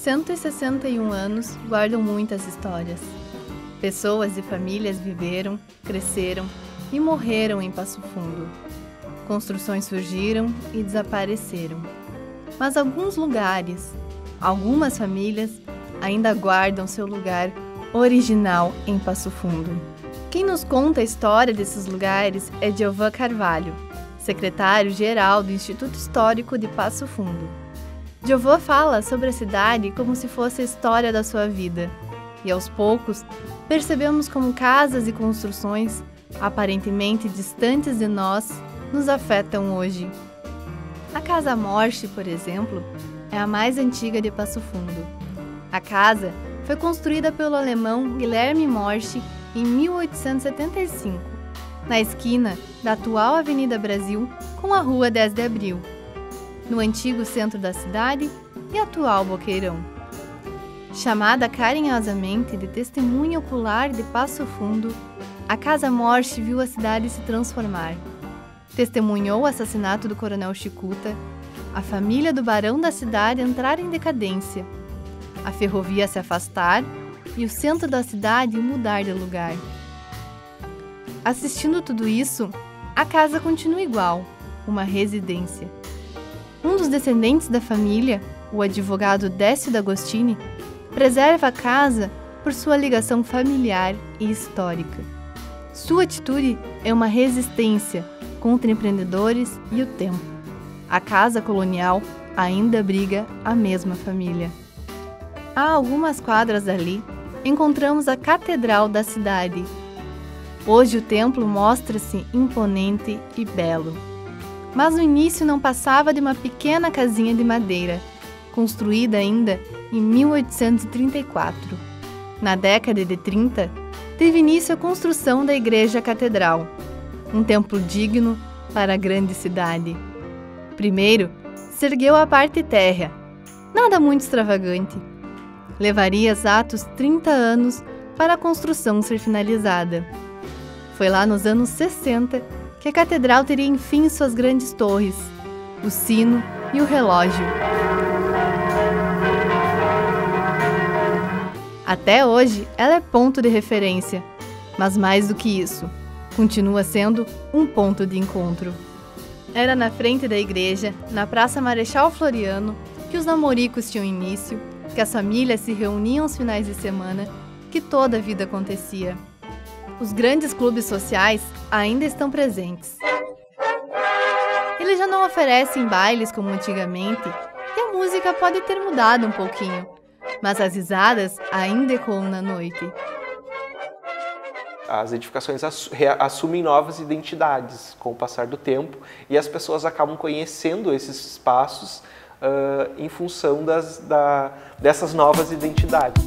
161 anos guardam muitas histórias. Pessoas e famílias viveram, cresceram e morreram em Passo Fundo. Construções surgiram e desapareceram. Mas alguns lugares, algumas famílias ainda guardam seu lugar original em Passo Fundo. Quem nos conta a história desses lugares é Diovan Carvalho, secretário-geral do Instituto Histórico de Passo Fundo. Diovan fala sobre a cidade como se fosse a história da sua vida, e aos poucos percebemos como casas e construções, aparentemente distantes de nós, nos afetam hoje. A Casa Morte, por exemplo, é a mais antiga de Passo Fundo. A casa foi construída pelo alemão Guilherme Morte em 1875, na esquina da atual Avenida Brasil com a Rua 10 de Abril, no antigo centro da cidade e atual Boqueirão. Chamada carinhosamente de testemunha ocular de Passo Fundo, a Casa Morte viu a cidade se transformar. Testemunhou o assassinato do Coronel Chicuta, a família do barão da cidade entrar em decadência, a ferrovia se afastar e o centro da cidade mudar de lugar. Assistindo tudo isso, a casa continua igual, uma residência. Um dos descendentes da família, o advogado Décio D'Agostini, preserva a casa por sua ligação familiar e histórica. Sua atitude é uma resistência contra empreendedores e o tempo. A casa colonial ainda abriga a mesma família. A algumas quadras dali, encontramos a Catedral da cidade. Hoje o templo mostra-se imponente e belo. Mas no início não passava de uma pequena casinha de madeira, construída ainda em 1834. Na década de 30, teve início a construção da Igreja Catedral, um templo digno para a grande cidade. Primeiro, se ergueu a parte térrea, nada muito extravagante. Levaria exatos 30 anos para a construção ser finalizada. Foi lá nos anos 60 que a catedral teria enfim suas grandes torres, o sino e o relógio. Até hoje, ela é ponto de referência, mas mais do que isso, continua sendo um ponto de encontro. Era na frente da igreja, na Praça Marechal Floriano, que os namoricos tinham início, que as famílias se reuniam aos finais de semana, que toda a vida acontecia. Os grandes clubes sociais ainda estão presentes. Eles já não oferecem bailes como antigamente, e a música pode ter mudado um pouquinho, mas as risadas ainda ecoam na noite. As edificações assumem novas identidades com o passar do tempo e as pessoas acabam conhecendo esses espaços em função dessas novas identidades.